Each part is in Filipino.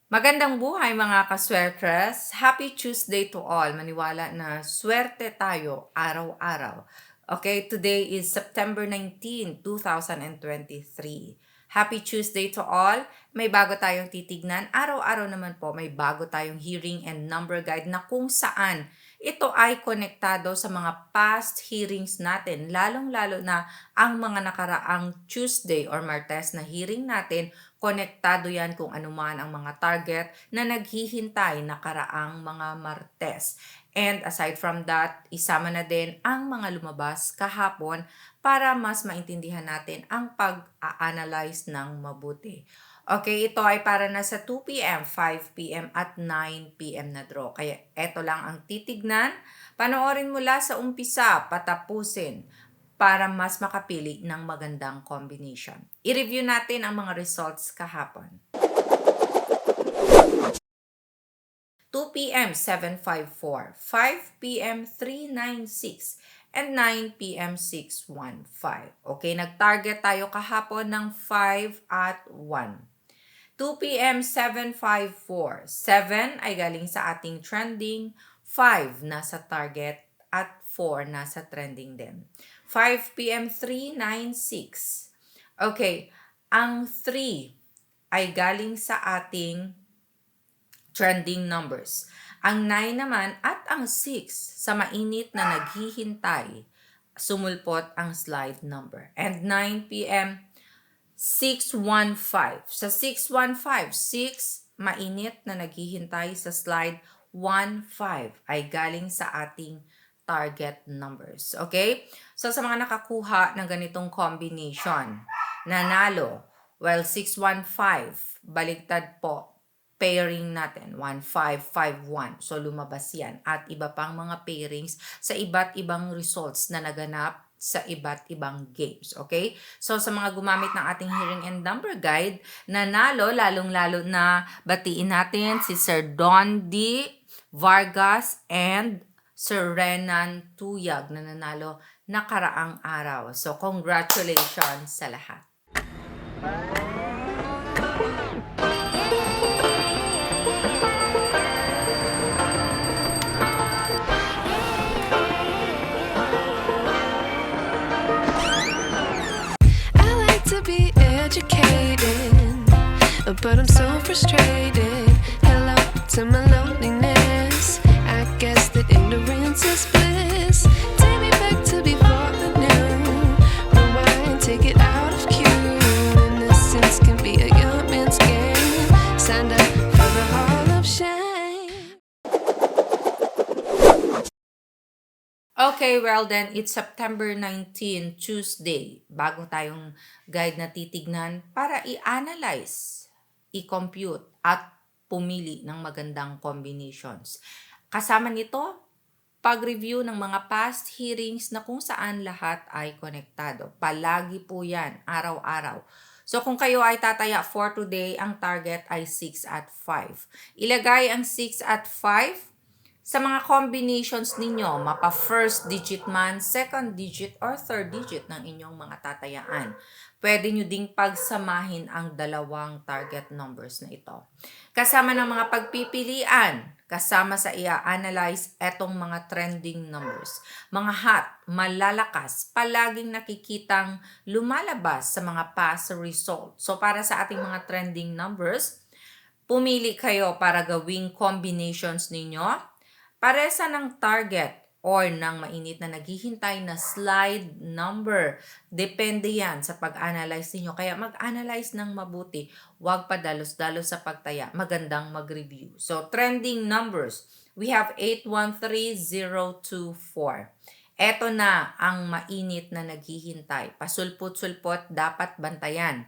Magandang buhay mga kaswertres! Happy Tuesday to all! Maniwala na swerte tayo araw-araw. Okay, today is September 19, 2023. Happy Tuesday to all! May bago tayong titignan. Araw-araw naman po may bago tayong hearing and number guide na kung saan ito ay konektado sa mga past hearings natin, lalong-lalo na ang mga nakaraang Tuesday or Martes na hearing natin. Konektado yan kung anuman ang mga target na naghihintay nakaraang mga Martes. And aside from that, isama na din ang mga lumabas kahapon para mas maintindihan natin ang pag-a-analyze ng mabuti. Okay, ito ay para na sa 2 p.m., 5 p.m. at 9 p.m. na draw. Kaya ito lang ang titignan. Panoorin mula sa umpisa, patapusin para mas makapili ng magandang combination. I-review natin ang mga results kahapon. 2 p.m. 754, 5 p.m. 396, and 9 p.m. 615. Okay, nag-target tayo kahapon ng 5 at 1. 2 p.m. 754, 7 ay galing sa ating trending, 5 nasa target, at 4 nasa trending din. 5 p.m. 396. Okay, ang 3 ay galing sa ating trending numbers. Ang 9 naman at ang 6 sa mainit na naghihintay, sumulpot ang slide number. And 9 p.m. 615. Sa 615, 6 mainit na naghihintay sa slide 15 ay galing sa ating target numbers. Okay? So sa mga nakakuha ng ganitong combination, nanalo, well, 615, baligtad po, pairing natin, 1551. So lumabas yan. At iba pang mga pairings sa iba't ibang results na naganap sa iba't ibang games. Okay? So sa mga gumamit ng ating hearing and number guide, nanalo, lalong-lalo na batiin natin si Sir Don D. Vargas and Sir Renan Tuyag na nanalo nakaraang araw. So congratulations sa lahat. But I'm so frustrated. Hello to my loneliness. I guess that ignorance is bliss. Take me back to before the noon. Rewind, take it out of cue. Innocence can be a young man's game. Signed up for the hall of shame. Okay, well then, it's September 19, Tuesday. Bago tayong guide na titignan para i-analyze, i-compute, at pumili ng magandang combinations. Kasama nito, pag-review ng mga past hearings na kung saan lahat ay konektado. Palagi po yan, araw-araw. So kung kayo ay tataya for today, ang target ay 6 at 5. Ilagay ang 6 at 5 sa mga combinations ninyo, mapa first digit man, second digit, or third digit ng inyong mga tatayaan. Pwede nyo ding pagsamahin ang dalawang target numbers na ito. Kasama ng mga pagpipilian, kasama sa i-analyze etong mga trending numbers. Mga hot, malalakas, palaging nakikitang lumalabas sa mga past results. So para sa ating mga trending numbers, pumili kayo para gawing combinations ninyo. Paresa ng target or ng mainit na naghihintay na slide number. Depende yan sa pag-analyze niyo. Kaya mag-analyze ng mabuti. Huwag padalos-dalos sa pagtaya. Magandang mag-review. So, trending numbers. We have 813024. Ito na ang mainit na naghihintay. Pasulpot-sulpot, dapat bantayan.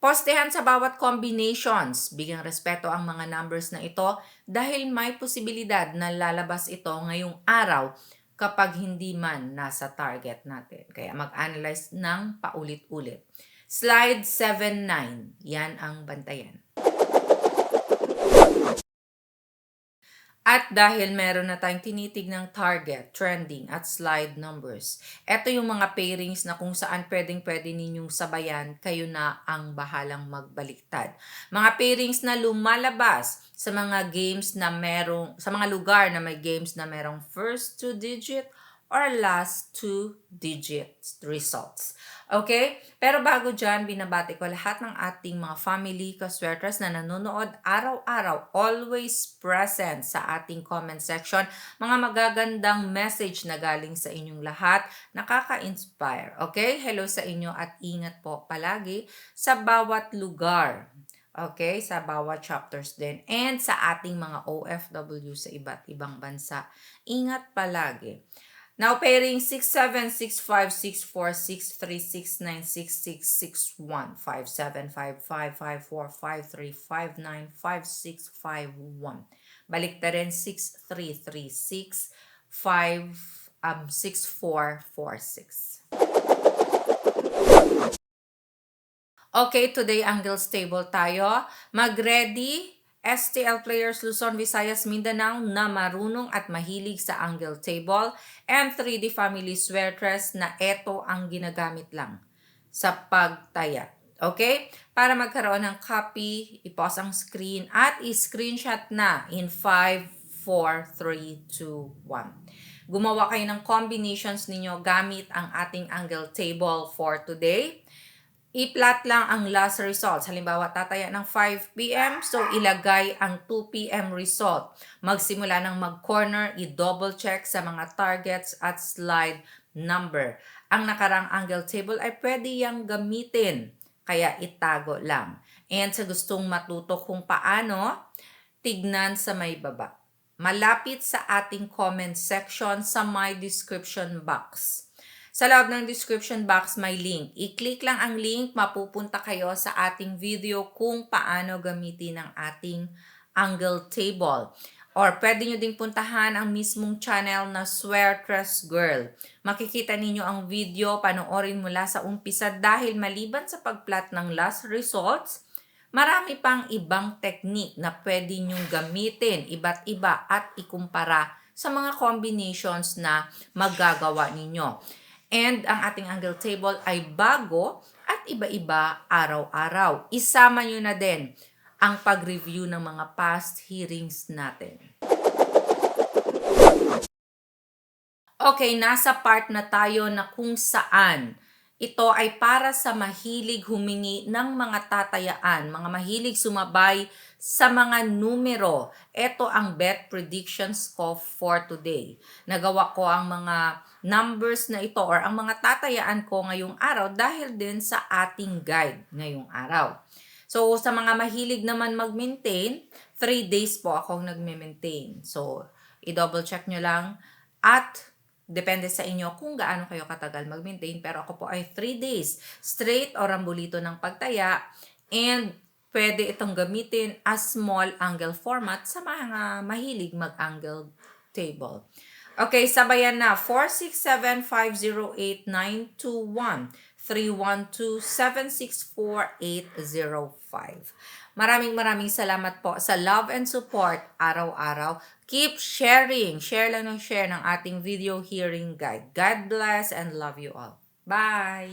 Postehan sa bawat combinations. Bigyang respeto ang mga numbers na ito dahil may posibilidad na lalabas ito ngayong araw kapag hindi man nasa target natin. Kaya mag-analyze ng paulit-ulit. Slide 79. Yan ang bantayan. At dahil meron na tayong tinitignang target, trending, at slide numbers, ito yung mga pairings na kung saan pwede ninyong sabayan, kayo na ang bahalang magbaliktad. Mga pairings na lumalabas sa mga games na sa mga lugar na may games na merong first 2-digit or last 2-digit results. Okay? Pero bago dyan, binabati ko lahat ng ating mga family kaswerters na nanonood araw-araw, always present sa ating comment section. Mga magagandang message na galing sa inyong lahat, nakaka-inspire. Okay? Hello sa inyo at ingat po palagi sa bawat lugar. Okay? Sa bawat chapters din. And sa ating mga OFW sa iba't ibang bansa. Ingat palagi. Now, pairing 67, 65, 64, 63, 69, 66, 61, 57, 55, 54, 53, 59, 56, 51. Balik na rin 6336 6446. Okay, today Angles Table tayo. Mag-ready STL players Luzon, Visayas, Mindanao na marunong at mahilig sa angle table and 3D family sweaters na ito ang ginagamit lang sa pagtaya. Okay? Para magkaroon ng copy, i-pause ang screen at i-screenshot na in 5, 4, 3, 2, 1. Gumawa kayo ng combinations ninyo gamit ang ating angle table for today. I-plot lang ang last results. Halimbawa, tataya ng 5 p.m. So, ilagay ang 2 p.m. result. Magsimula ng mag-corner, i-double check sa mga targets at slide number. Ang nakarang angle table ay pwede yang gamitin. Kaya itago lang. And sa gustong matuto kung paano, tignan sa may baba. Malapit sa ating comment section sa my description box. Sa loob ng description box may link. I-click lang ang link, mapupunta kayo sa ating video kung paano gamitin ang ating angle table. Or pwede nyo ding puntahan ang mismong channel na Sweartress Girl. Makikita ninyo ang video, panoorin mula sa umpisa dahil maliban sa pagplot ng last results, marami pang ibang technique na pwede nyong gamitin, iba't iba at ikumpara sa mga combinations na magagawa ninyo. And ang ating angle table ay bago at iba-iba araw-araw. Isama nyo na din ang pag-review ng mga past hearings natin. Okay, nasa part na tayo na kung saan ito ay para sa mahilig humingi ng mga tatayaan, mga mahilig sumabay sa mga numero. Ito ang bet predictions ko for today. Nagawa ko ang mga numbers na ito or ang mga tatayaan ko ngayong araw dahil din sa ating guide ngayong araw. So, sa mga mahilig naman mag-maintain, 3 days po akong nag-maintain. So, i-double check nyo lang at depende sa inyo kung gaano kayo katagal mag-maintain. Pero ako po ay 3 days straight o rambulito ng pagtaya. And pwede itong gamitin as small angle format sa mga mahilig mag-angle table. Okay, sabayan na. 467-508-921, 312-764-805. Maraming salamat po sa love and support araw-araw. Keep sharing. Share lang ng share ng ating video hearing guide. God bless and love you all. Bye!